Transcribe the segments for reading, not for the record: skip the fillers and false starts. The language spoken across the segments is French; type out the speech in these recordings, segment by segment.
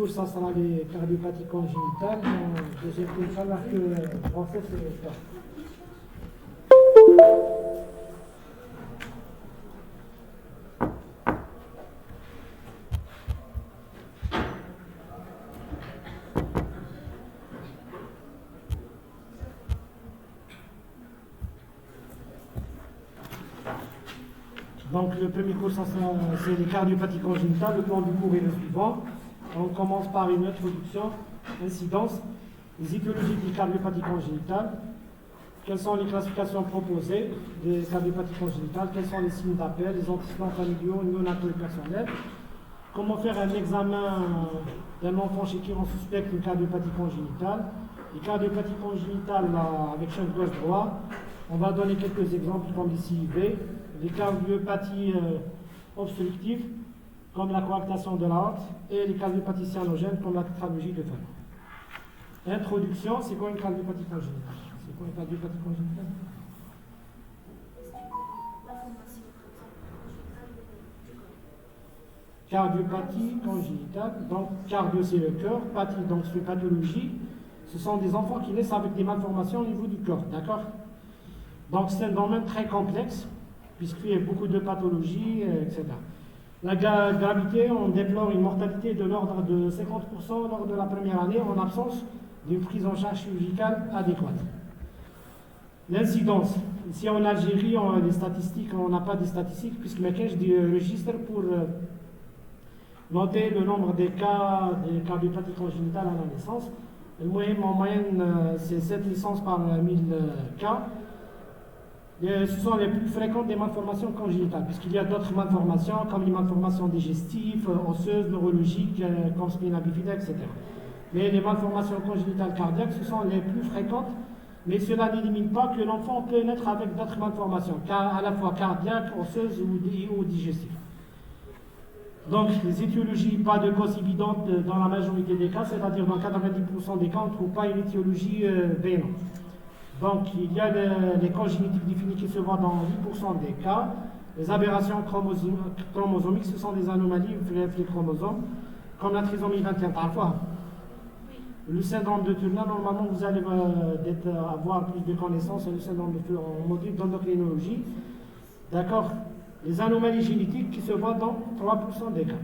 cours, ça sera les cardiopathies congénitales. Le deuxième cours, Inch'Allah, que le français, c'est le cas. Donc le premier cours, c'est les cardiopathies congénitales. Le plan du cours est le suivant. On commence par une introduction, incidence, les étiologies des cardiopathies congénitales, quelles sont les classifications proposées des cardiopathies congénitales, quels sont les signes d'appel, les antécédents familiaux, néonataux et personnels, comment faire un examen d'un enfant chez qui on suspecte une cardiopathie congénitale. Les cardiopathies congénitales avec shunt gauche-droit, on va donner quelques exemples comme les CIV, les cardiopathies obstructives, comme la coarctation de l'aorte, et les cardiopathies cyanogènes, comme la tétralogie de Fallot. Introduction, c'est quoi une cardiopathie congénitale? C'est quoi une cardiopathie congénitale? Cardiopathie congénitale, donc cardio c'est le cœur, pathie donc c'est une pathologie, ce sont des enfants qui naissent avec des malformations au niveau du corps, d'accord? Donc c'est un domaine très complexe, puisqu'il y a beaucoup de pathologies, etc. La gravité, on déplore une mortalité de l'ordre de 50% lors de la première année en absence d'une prise en charge chirurgicale adéquate. L'incidence, ici en Algérie, on a des statistiques, on n'a pas des statistiques, puisque Mekèche registre pour noter le nombre des cas de cardiopathies congénitales à la naissance. En moyenne, c'est 7 naissances par 1000 cas. Ce sont les plus fréquentes des malformations congénitales, puisqu'il y a d'autres malformations, comme les malformations digestives, osseuses, neurologiques, comme spina bifida, etc. Mais les malformations congénitales cardiaques, ce sont les plus fréquentes, mais cela n'élimine pas que l'enfant peut naître avec d'autres malformations, à la fois cardiaques, osseuses ou digestives. Donc, les étiologies, pas de cause évidente dans la majorité des cas, c'est-à-dire dans 90% des cas, on ne trouve pas une étiologie bénante. Donc, il y a les congénitiques définis qui se voient dans 8% des cas. Les aberrations chromosomiques, ce sont des anomalies les chromosomes, comme la trisomie 21 parfois. Le syndrome de Turner, normalement, vous allez avoir plus de connaissances. Le syndrome de Turner en module d'endocrinologie. D'accord? Les anomalies génétiques qui se voient dans 3% des cas.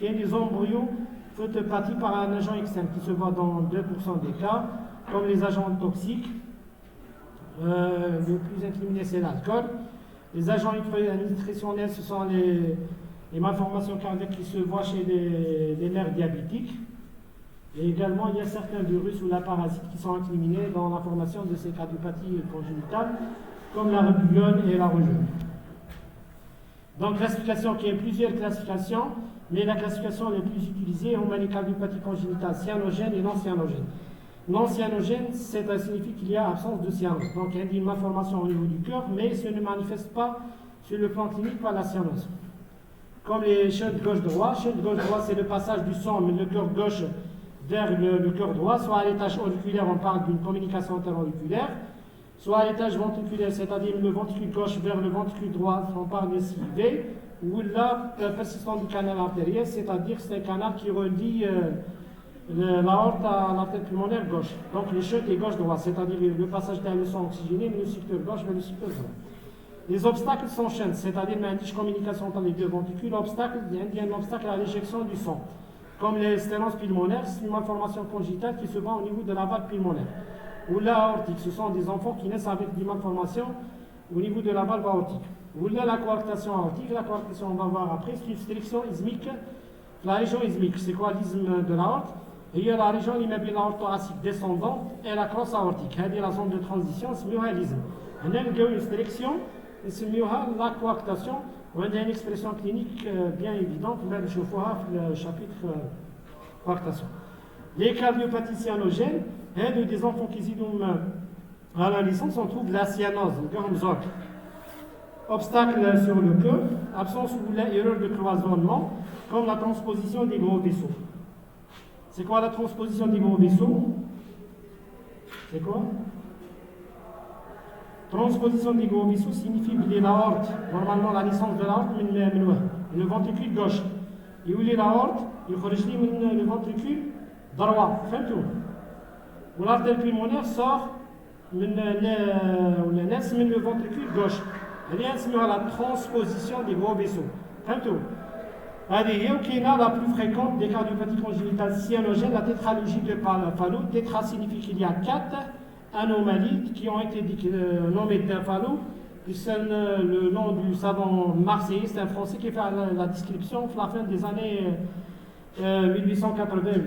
Il y a des embryophotopathie par un agent externe qui se voit dans 2% des cas, comme les agents toxiques. Le plus incriminé, c'est l'alcool. Les agents nutritionnels, ce sont les malformations cardiaques qui se voient chez les mères diabétiques. Et également, il y a certains virus ou la parasite qui sont incriminés dans la formation de ces cardiopathies congénitales, comme la rubéole et la rougeole. Donc, classification, il y a plusieurs classifications, mais la classification la plus utilisée, on met les cardiopathies congénitales cyanogènes et non cyanogènes. Non cyanogène, ça signifie qu'il y a absence de cyanose. Donc, il y a une malformation au niveau du cœur, mais ce ne manifeste pas sur le plan clinique par la cyanose. Comme les shunts gauche-droit. Shunt gauche-droit, c'est le passage du sang, mais le cœur gauche vers le cœur droit. Soit à l'étage auriculaire, on parle d'une communication interauriculaire, soit à l'étage ventriculaire, c'est-à-dire le ventricule gauche vers le ventricule droit, on parle de CIV, ou la persistance du canal artériel, c'est-à-dire c'est un canal qui relie l'aorte à l'artère pulmonaire gauche. Donc le shunt est gauche-droit, c'est-à-dire le passage d'un le sang oxygéné, le secteur gauche vers le secteur droit. Les obstacles sont shunt, c'est-à-dire une communication entre les deux ventricules. Il y a un obstacle à l'éjection du sang. Comme les sténoses pulmonaires, c'est une malformation congénitale qui se voit au niveau de la valve pulmonaire. Ou l'aortique, ce sont des enfants qui naissent avec des malformations au niveau de la valve aortique. Ou là, la coarctation aortique, la coarctation, on va voir après, c'est une sélection ismique. La région ismique, c'est quoi l'isthme de l'aorte? Et il y a la région immobile aorthoracique descendante et la crosse aortique. C'est la zone de transition, c'est mieux l'isthme. On a une sélection, et c'est mieux la coarctation. On a une expression clinique bien évidente, même le chapitre coarctation. Les cardiopathies cyanogènes, des enfants qui sont à la naissance, on trouve la cyanose, le Gormzok. Obstacle sur le cœur, absence ou erreur de cloisonnement, comme la transposition des gros vaisseaux. C'est quoi la transposition des gros vaisseaux? C'est quoi? Transposition des gros vaisseaux signifie qu'il est l'aorte, normalement la naissance de l'aorte, le ventricule gauche. Et où il est l'aorte, يخرج لي من le ventricule droit فهمتوا والارتère pulmonaire sort من ولا ناس من le ventricule gauche هذه نسميوها la transposition des gros vaisseaux فهمتوا هذه هي وكاينه la plus fréquente des cardiopathies congénitales cyanogènes la tétralogie de Fallot. Tétra signifie qu'il y a 4 anomalies qui ont été nommées de Fallot. C'est le nom du savant marseillais, c'est un Français qui fait la description à la fin des années 1888.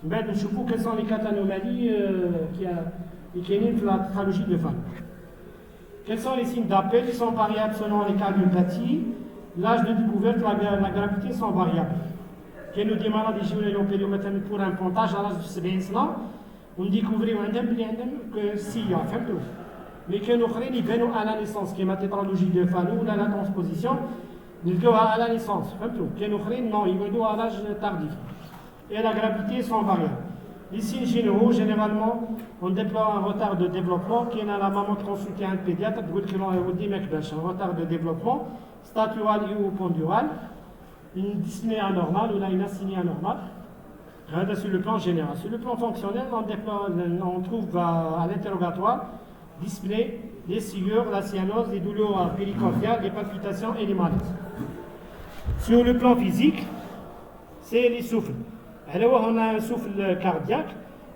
Ben, je sais quelles sont les 4 anomalies qui est la tétralogie de Fallot. Quels sont les signes d'appel? Ils sont variables selon les cardiopathies. L'âge de découverte, la gravité sont variables. Quand nous des maladies généalogiques pour un pontage à l'âge de 70 ans, on découvre que si, il y a fait tout. Mais que nous avons à la naissance, qui est ma tétralogie de Fallot, la transposition, nous avons à la naissance. Que nous avons, non, ils vont à l'âge tardif. Et la gravité sont variables. Les signes généraux, généralement, on déplore un retard de développement, qui est dans la maman consultée un pédiatre, un retard de développement, statural ou pondural, une dyspnée anormale ou une asynie anormale. Sur le plan général. Sur le plan fonctionnel, on trouve à l'interrogatoire dyspnée, les sciures, la cyanose, les douleurs péricardiales, les palpitations et les malaises. Sur le plan physique, c'est les souffles. Alors, on a un souffle cardiaque,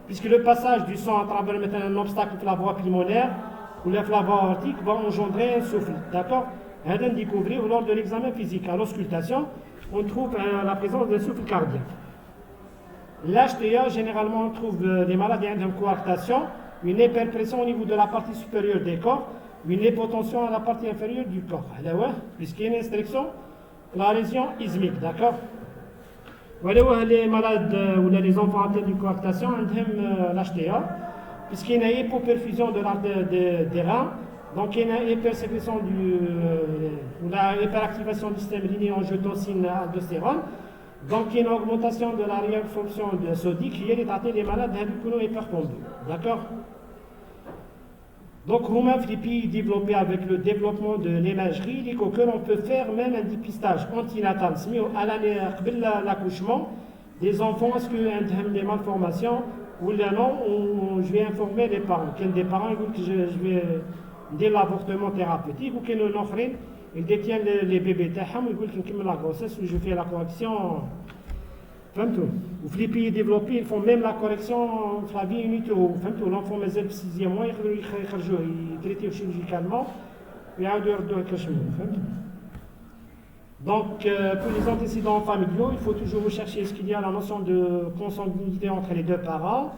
puisque le passage du sang à travers un obstacle de la voie pulmonaire ou la voie aortique va engendrer un souffle. D'accord? On a découvert lors de l'examen physique. À l'auscultation, on trouve la présence d'un souffle cardiaque. L'HTA, généralement, on trouve des maladies d'une coarctation, une hyperpression au niveau de la partie supérieure des corps, une hypotension à la partie inférieure du corps. Alors, puisqu'il y a une restriction, la lésion ismique. D'accord? Voilà, les malades ou les enfants atteints d'une coarctation ont l'HTA, puisqu'il y a une hypoperfusion des reins, donc il y a une hypersécrétion ou la hyperactivation du système rénine-angiotensine aldostérone, donc il y a une augmentation de la réabsorption de sodique qui est traitée des malades hypertendus. D'accord? Donc, Romain Flippi développé avec le développement de l'imagerie, que l'on peut faire même un dépistage antinatal, à l'année l'accouchement des enfants, est-ce qu'il y a des malformations ou non, je vais informer les parents. Quels des parents que je vais dès l'avortement thérapeutique ou qu'ils ils détiennent les bébés, ils disent la grossesse ou je fais la correction. Ou Flippi développé, ils font même la correction de la vie in utero. L'enfant mais le 6e mois, il traité chirurgicalement, et il y a donc, pour les antécédents familiaux, il faut toujours rechercher est-ce qu'il y a la notion de consanguinité entre les deux parents,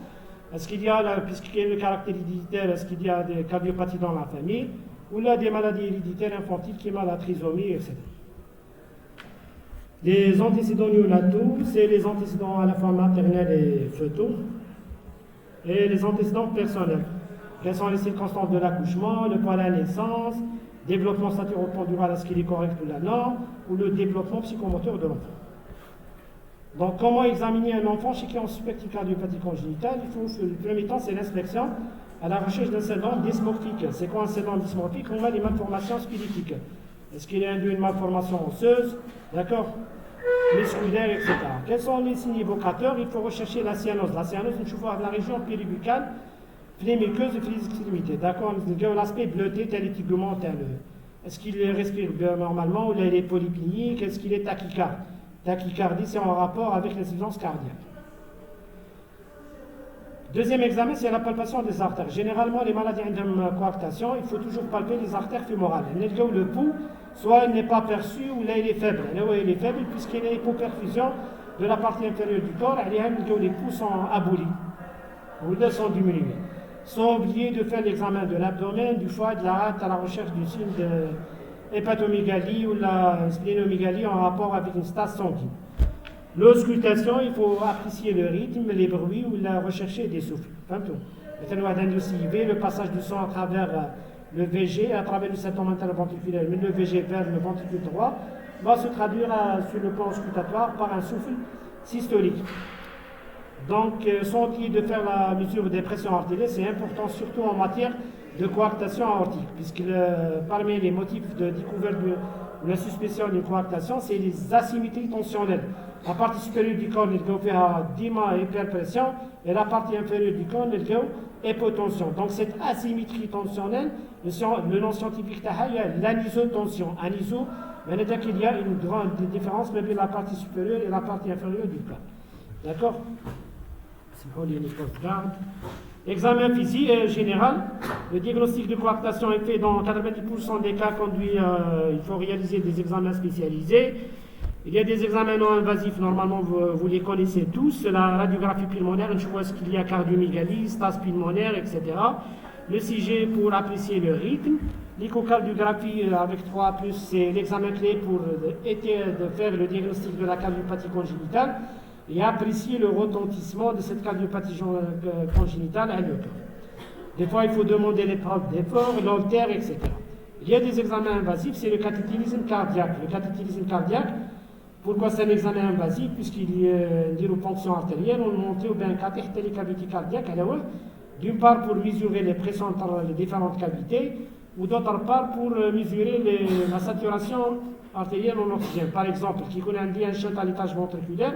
est-ce qu'il y a, puisqu'il y a le caractère héréditaire, est-ce qu'il y a des cardiopathies dans la famille, ou là des maladies héréditaires infantiles qui ont la trisomie, etc. Les antécédents néonataux, c'est les antécédents à la fois maternels et fœtaux, et les antécédents personnels. Quelles sont les circonstances de l'accouchement, le poids à la naissance, développement staturopendural, est-ce qu'il est correct ou la norme, ou le développement psychomoteur de l'enfant. Donc, comment examiner un enfant chez qui on suspecte une cardiopathie congénitale? Il faut, le premier temps, c'est l'inspection à la recherche d'un syndrome dysmorphique. C'est quoi un syndrome dysmorphique? On a des malformations squelettiques. Est-ce qu'il y a une malformation osseuse? D'accord? Musculaire, etc. Quels sont les signes évocateurs? Il faut rechercher la cyanose. La cyanose, nous trouvons la région péribuccale, flémiqueuse et physique. D'accord? L'aspect bleuté, tel est tegumentaire. Est-ce qu'il respire normalement ou il est polyclinique? Est-ce qu'il est tachycarde? Tachycardie, c'est en rapport avec l'insuffisance cardiaque. Deuxième examen, c'est la palpation des artères. Généralement, les maladies de coarctation, il faut toujours palper les artères fémorales. Le pouls, soit il n'est pas perçu ou là il est faible. Là où il est faible, puisqu'il y a une hypoperfusion de la partie inférieure du corps, les pouls sont abolis ou là sont diminués. Sans oublier de faire l'examen de l'abdomen, du foie, de la rate à la recherche du signe de hépatomégalie ou la splénomégalie en rapport avec une stase sanguine. L'auscultation, il faut apprécier le rythme, les bruits ou la rechercher des souffles. Le passage du sang à travers le VG, à travers le septum interventriculaire, mais le VG vers le ventricule droit, va se traduire sur le plan auscultatoire par un souffle systolique. Donc, sans oublier de faire la mesure des pressions artérielles, c'est important surtout en matière de coarctation aortique, puisque parmi les motifs de découverte ou la suspicion d'une coarctation, c'est les asymétries tensionnelles. La partie supérieure du corps, elle fait dima hyperpression, et la partie inférieure du corps, elle fait hypotension. Donc cette asymétrie tensionnelle, le nom scientifique est l'anisotension. Aniso, il y a une grande différence entre la partie supérieure et la partie inférieure du corps. D'accord? Examen physique général. Le diagnostic de coarctation est fait dans 90% des cas conduits. Il faut réaliser des examens spécialisés. Il y a des examens non invasifs, normalement vous les connaissez tous. La radiographie pulmonaire, je vois ce qu'il y a cardiomégalie, stase pulmonaire, etc. Le CG pour apprécier le rythme. L'échocardiographie avec 3+, c'est l'examen clé pour de faire le diagnostic de la cardiopathie congénitale et apprécier le retentissement de cette cardiopathie congénitale à le cœur. Des fois, il faut demander l'épreuve d'effort, l'holtère, etc. Il y a des examens invasifs, c'est le cathétérisme cardiaque. Le cathétérisme cardiaque, pourquoi c'est un examen invasif? Puisqu'il y a une ponction artérielle, on monte ou bien un cathéter les cavités cardiaques, d'une part pour mesurer les pressions entre les différentes cavités, ou d'autre part pour mesurer la saturation artérielle en oxygène. Par exemple, qui connaît un shunt à l'étage ventriculaire,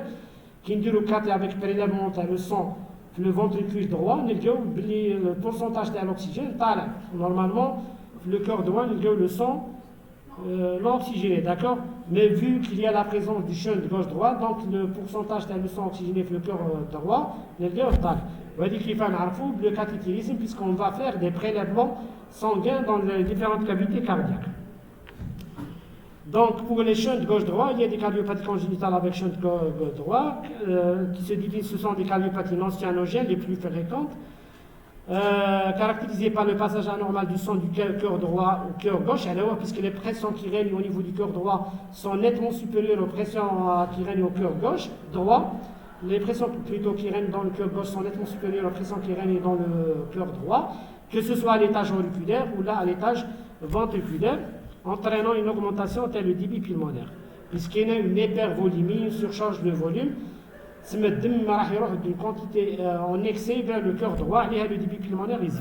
qui dit le cathé avec prélèvement le sang, le ventricule droit, le pourcentage de l'oxygène, normalement, le cœur droit, le sang non oxygéné, d'accord? Mais vu qu'il y a la présence du shunt gauche-droite, donc le pourcentage de sang oxygéné dans le cœur droit, le tal. On va dire qu'il faut le cathétérisme, puisqu'on va faire des prélèvements sanguins dans les différentes cavités cardiaques. Donc, pour les shunts gauche-droit, il y a des cardiopathies congénitales avec shunt gauche-droit, qui se divisent, ce sont des cardiopathies non cyanogènes les plus fréquentes, caractérisées par le passage anormal du sang du cœur droit au cœur gauche, alors, puisque les pressions qui règnent au niveau du cœur droit sont nettement supérieures aux pressions qui règnent au cœur gauche, droit. Les pressions plutôt qui règnent dans le cœur gauche sont nettement supérieures aux pressions qui règnent dans le cœur droit, que ce soit à l'étage auriculaire ou là à l'étage ventriculaire, entraînant une augmentation telle le débit pulmonaire. Puisqu'il y a une hypervolémie, une surcharge de volume, d'une quantité en excès vers le cœur droit, et le débit pulmonaire ici.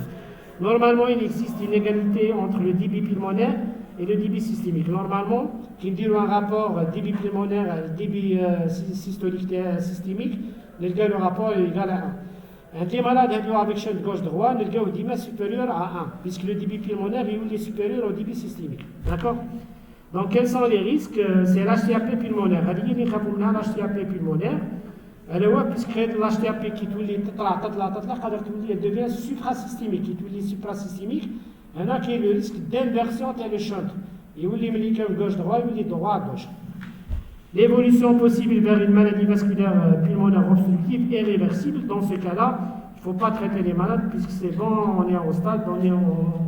Normalement, il existe une égalité entre le débit pulmonaire et le débit systémique. Normalement, qui dit un rapport débit pulmonaire et débit systolique systémique, le rapport est égal à 1. Un des malades avec shunt gauche-droit, le débit est supérieur à 1, puisque le débit pulmonaire est supérieur au débit systémique. D'accord? Donc, quels sont les risques? C'est l'HTAP pulmonaire. L'HTAP pulmonaire, puisque l'HTAP qui devient suprasystémique, qui est suprasystémique, il y a le risque d'inversion de le shunt. Il y a le gauche-droit, il y a le droit-gauche. L'évolution possible vers une maladie vasculaire pulmonaire obstructive est réversible. Dans ce cas-là, il ne faut pas traiter les malades puisque c'est bon, on est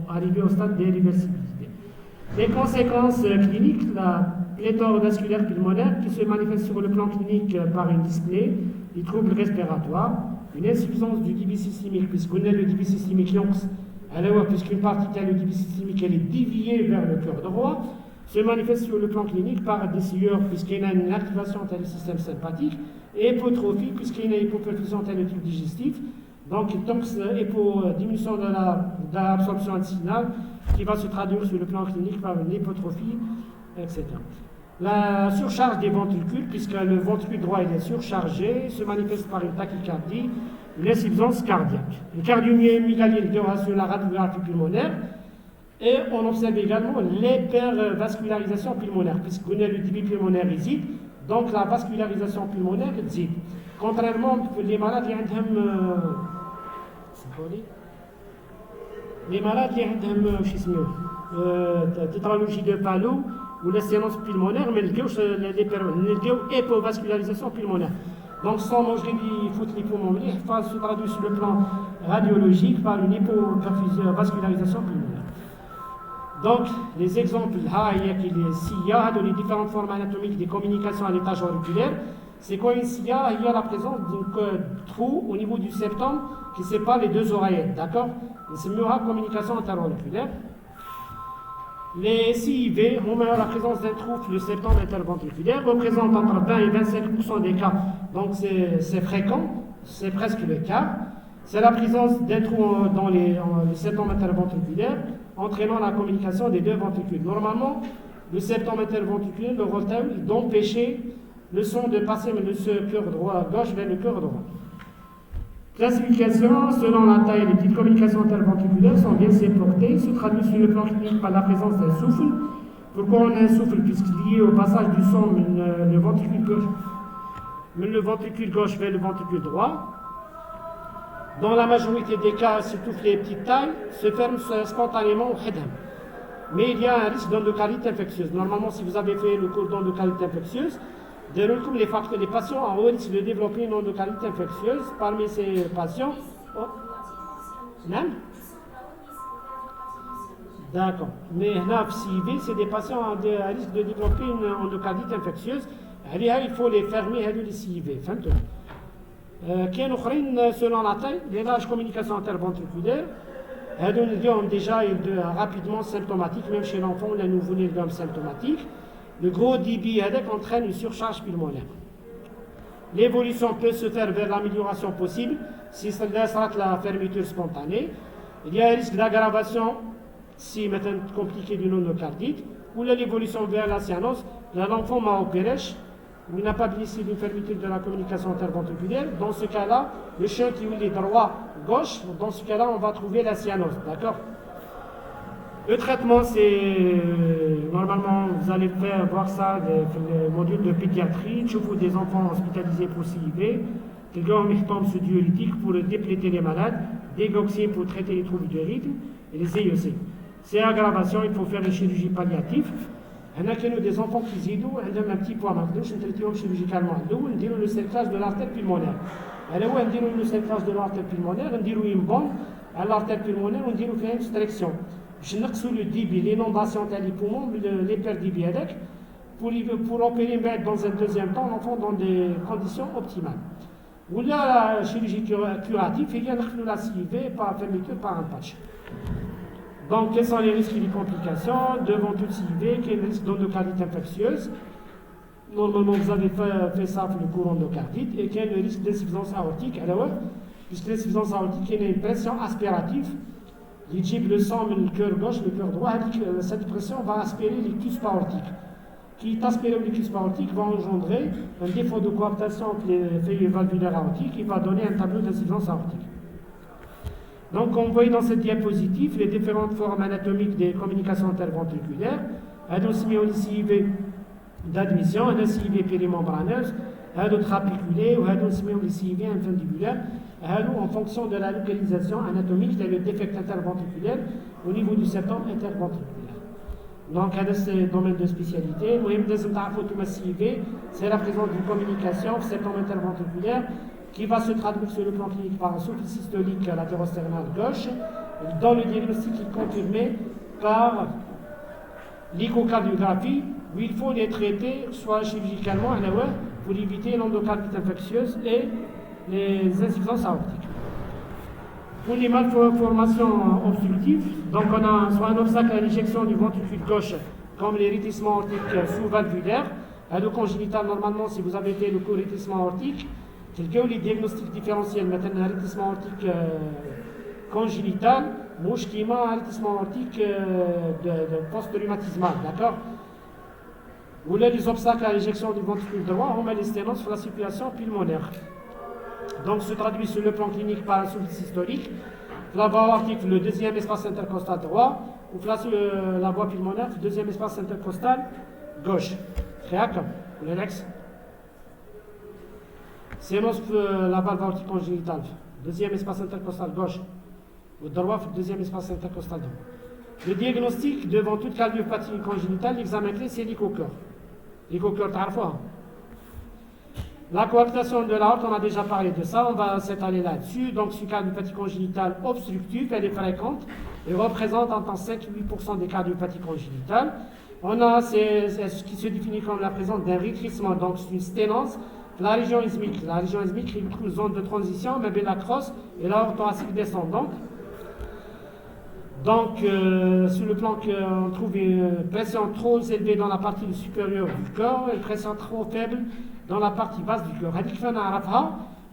arrivé au stade d'irréversibilité. Les conséquences cliniques, la pléthore vasculaire pulmonaire qui se manifeste sur le plan clinique par une dyspnée, des troubles respiratoires, une insuffisance du débit systémique, puisqu'on a le débit systémique puisqu'une partie du débit systémique elle est déviée vers le cœur droit, se manifeste sur le plan clinique par des sueurs, puisqu'il y a une activation du système sympathique, et hypotrophie, puisqu'il y a une hypoperfusion du tube digestif, donc diminution de l'absorption intestinale qui va se traduire sur le plan clinique par une hypotrophie, etc. La surcharge des ventricules, puisque le ventricule droit est surchargé, se manifeste par une tachycardie, une insuffisance cardiaque. Une cardiomyomégalie sur la radiographie pulmonaire, et on observe également l'hypervascularisation pulmonaire, puisqu'on a le débit pulmonaire ici, donc la vascularisation pulmonaire est contrairement les malades qui ont tétralogie de Fallot ou la séance pulmonaire, mais l'hypovascularisation pulmonaire. Donc, sans manger des foot les poumons, il se traduit sur le plan radiologique par une hypovascularisation pulmonaire. Donc, les exemples, il y a les différentes formes anatomiques des communications à l'étage auriculaire. C'est quoi une SIA? Il y a la présence d'un trou au niveau du septum qui sépare les deux oreillettes, d'accord? C'est mieux la communication interauriculaire. Les SIV, on a la présence d'un trou sur le septum interventriculaire, représente entre 20 et 25% des cas, donc c'est fréquent, c'est presque le cas. C'est la présence d'un trou dans le septum interventriculaire, entraînant la communication des deux ventricules. Normalement, le septum interventriculaire, le rôle d'empêcher le sang de passer de ce cœur droit gauche vers le cœur droit. Classification, selon la taille, les petites communications interventriculaires sont bien séparées, se traduisent sur le plan clinique par la présence d'un souffle. Pourquoi on a un souffle? Puisque lié au passage du sang le ventricule gauche vers le ventricule droit. Dans la majorité des cas, surtout les petites tailles, se ferment spontanément au khidam. Mais il y a un risque d'endocardite infectieuse. Normalement, si vous avez fait le cours d'endocardite infectieuse, les patients ont haut risque de développer une endocardite infectieuse. Parmi ces patients, non? D'accord. Mais là, c'est des patients à risque de développer une endocardite infectieuse. Il faut les fermer et les CIV. Selon la taille, les larges communications interventriculaires, déjà rapidement symptomatiques, même chez l'enfant, les nouveau-nés symptomatiques. Le gros débit entraîne une surcharge pulmonaire. L'évolution peut se faire vers l'amélioration possible si cela sera la fermeture spontanée. Il y a un risque d'aggravation si maintenant compliqué d'une endocardite, ou l'évolution vers la cyanose. L'enfant m'a opéré, il n'a pas bénéficié d'une fermeture de la communication interventriculaire. Dans ce cas-là, le chien qui est droit-gauche, dans ce cas-là, on va trouver la cyanose. D'accord? Le traitement, c'est normalement, vous allez voir ça dans le module de pédiatrie, des enfants hospitalisés pour CIV, des gommes sous diurétique pour dépléter les malades, des goxines pour traiter les troubles de rythme et les EEC. C'est aggravation, il faut faire une chirurgie palliative. Il y a des enfants qui disent ont un petit poids maintenant, je traite chirurgicalement. On dit le cerclage de l'artère pulmonaire. Alors, on dit le cerclage de l'artère pulmonaire, on dit une bombe à l'artère pulmonaire, on dit une extraction. Je n'ai que le débit, l'inondation des poumons, l'hyperdébit pour opérer dans un deuxième temps l'enfant dans des conditions optimales. Ou là, la chirurgie curative, il y a la CIV par fermeture par un patch. Donc, quels sont les risques et les complications devant toute CIV? Quel est le risque d'endocardite infectieuse? Normalement, vous avez fait ça pour le courant endocardite. Et quel est le risque d'insuffisance aortique? Alors, puisque l'insuffisance aortique, il y a une pression aspirative. Il type le sang, le cœur gauche, le cœur droit. Cette pression va aspirer les cusps aortiques. Qui est aspiré les cusps aortiques va engendrer un défaut de coaptation entre les feuilles valvulaires aortiques qui va donner un tableau d'insuffisance aortique. Donc, on voit dans cette diapositive les différentes formes anatomiques des communications interventriculaires, CIV d'admission, CIV périmembraneuse, trapiculée ou CIV infundibulaire, en fonction de la localisation anatomique le défect interventriculaire au niveau du septum interventriculaire. Donc, c'est le domaine de spécialité. CIV, c'est la présence d'une communication septum interventriculaire qui va se traduire sur le plan clinique par un souffle systolique latérosternal gauche, dans le diagnostic qui est confirmé par l'échocardiographie, où il faut les traiter soit chirurgicalement pour éviter l'endocardite infectieuse et les insuffisances aortiques. Pour les malformations obstructives, donc on a soit un obstacle à l'éjection du ventricule gauche, comme les rétrécissements aortiques sous-valvulaires, congénital normalement si vous avez fait le cours rétrécissement aortique, les diagnostics différentiels, maintenant un rétrécissement aortique congénital, un rétrécissement aortique de post-rhumatismal, d'accord? Ou là, les obstacles à l'éjection du ventricule droit, on met les sténoses sur la circulation pulmonaire. Donc, se traduit sur le plan clinique par un souffle systolique, la voie aortique, le deuxième espace intercostal droit, ou la voie pulmonaire, le deuxième espace intercostal gauche. Réac, le lex. Sénos, la valve aortique congénitale, deuxième espace intercostal gauche, au droit, deuxième espace intercostal droit. Le diagnostic devant toute cardiopathie congénitale, l'examen clé, c'est l'écho-cœur. L'écho-cœur, t'as la coaptation de l'aorte, on a déjà parlé de ça, on va s'étaler là-dessus. Donc, sur cardiopathie congénitale obstructive, elle est fréquente et représente entre 5 et 8% des cardiopathies congénitales. On a ce qui se définit comme la présence d'un rétrécissement, donc c'est une sténose. La région ismique est une zone de transition, mais la crosse et l'aorte thoracique descendante. Donc, sur le plan qu'on trouve une pression trop élevée dans la partie supérieure du corps, une pression trop faible dans la partie basse du corps.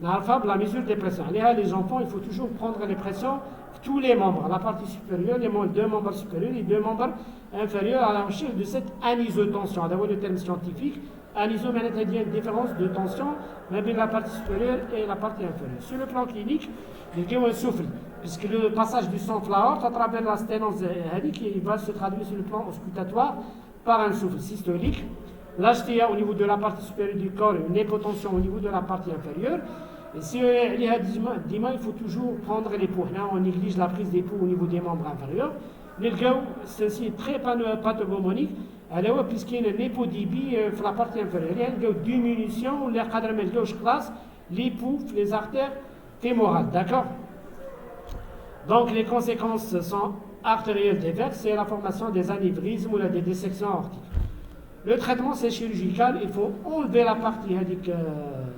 la mesure des pressions. Les enfants, il faut toujours prendre les pressions tous les membres, la partie supérieure, les deux membres supérieurs, les deux membres inférieurs à la recherche de cette anisotension. D'abord le terme scientifique, aniso, il y a une différence de tension entre la partie supérieure et la partie inférieure. Sur le plan clinique, il y a un souffle, puisque le passage du sang l'aorte à travers la sténose il va se traduire sur le plan auscultatoire par un souffle systolique. L'HTA au niveau de la partie supérieure du corps, une hypotension au niveau de la partie inférieure. Et si il y a dima, il faut toujours prendre les poux. Là, on néglige la prise des poux au niveau des membres inférieurs. Le gars, ceci est très pathognomonique, puisqu'il y a une hypodibie sur la partie inférieure. Il y a une diminution, les poux, les artères fémorales. D'accord? Donc, les conséquences sont artérielles diverses, c'est la formation des anévrismes ou des dissections aortiques. Le traitement, c'est chirurgical. Il faut enlever la partie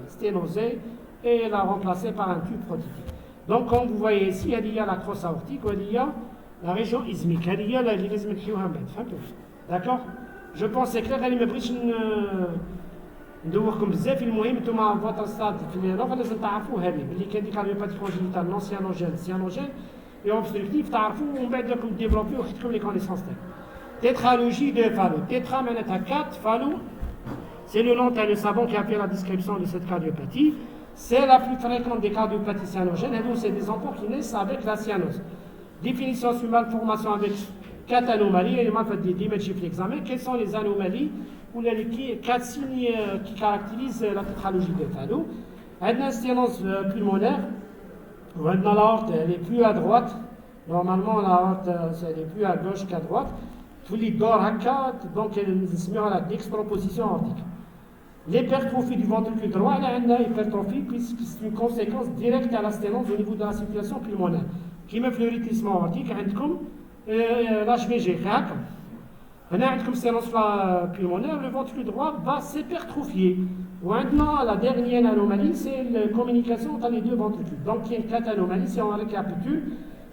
sténosée et la remplacer par un tube prothétique. Donc, comme vous voyez ici, il y a la crosse aortique, il y a la région ismique, il y a l'isme d'accord? Je pense que c'est clair, je ne ندوركم بزاف المهم نتوما فوتر ستاد في الاخر لازم تعرفوا هذه اللي كان دي كارديوباتي كونجينيتال نون سيانوجين et obstructif تعرفوا ومن بعد راكم ديفلوبيو وخدتكم لي كونيسونس تاعكم. Tétralogie de Fallot. Tétra معناتها 4, Fallot, c'est le nom le savant qui a fait la description de cette cardiopathie. C'est la plus fréquente des cardiopathies cyanogènes, et donc c'est des enfants qui naissent avec la cyanose. Définition sur malformation avec 4 anomalies, et il l'examen. Quelles sont les anomalies ou les 4 signes qui caractérisent la tétralogie de Fallot? Une instillance pulmonaire, l'aorte elle est plus à droite. Normalement, l'aorte elle est plus à gauche qu'à droite. Donc, elle a la dextroposition aortique. L'hypertrophie du ventricule droit, elle a une hypertrophie puisque c'est une conséquence directe à la sténose au niveau de la circulation pulmonaire. Qui me fléurissement aortique, l'HVG, on a une sténose pulmonaire, le ventricule droit va s'hypertrophier. Maintenant, la dernière anomalie, c'est la communication entre les deux ventricules. Donc, il y a 4 anomalies, si on récapitule,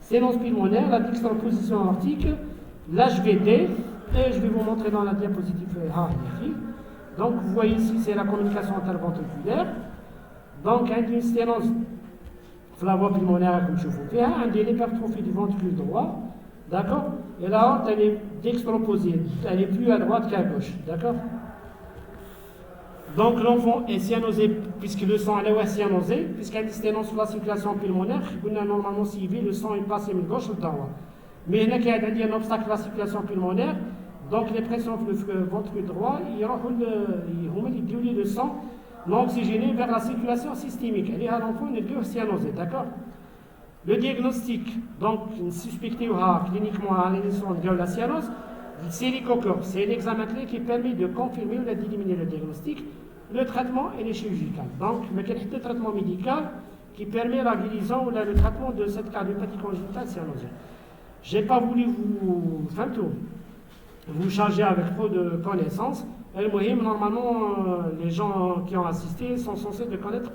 sténose pulmonaire, la dextroposition aortique, l'HVT, et je vais vous montrer dans la diapositive ici. Donc vous voyez ici c'est la communication interventriculaire. Donc une sténose flavo-pulmonaire comme je vous fais, l'hypertrophie du ventricule droit, d'accord? Et l'aorte elle est dextroposée, elle est plus à droite qu'à gauche, d'accord? Donc l'enfant est cyanosé, puisque le sang est cyanosé, puisqu'il y a une sténose sur la circulation pulmonaire, normalement s'il vit, le sang est passé de gauche ou de droite. Mais il y a un obstacle à la circulation pulmonaire, donc les pressions sur le ventricule droit, ils diluent le sang non oxygéné vers la circulation systémique. Et là, l'enfant est cyanosé, d'accord? Le diagnostic, donc suspecté cliniquement à l'émission de la cyanose, c'est l'hélicocore. C'est l'examen clé qui permet de confirmer ou d'éliminer le diagnostic. Le traitement est chirurgical. Donc, le traitement médical qui permet la guérison ou le traitement de cette cardiopathie congénitale cyanosienne. Je n'ai pas voulu vous charger avec trop de connaissances. Normalement, les gens qui ont assisté sont censés de connaître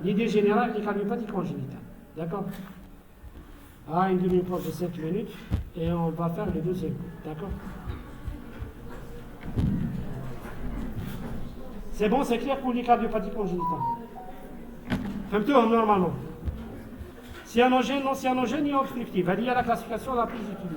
l'idée générale des cardiopathies congénitales. D'accord? Une demi-pause de 7 minutes et on va faire le deuxième cours. D'accord? C'est bon, c'est clair pour les cardiopathies congénitales. Normalement. Cyanogène, non cyanogène et obstructif. Il y a la classification la plus utilisée.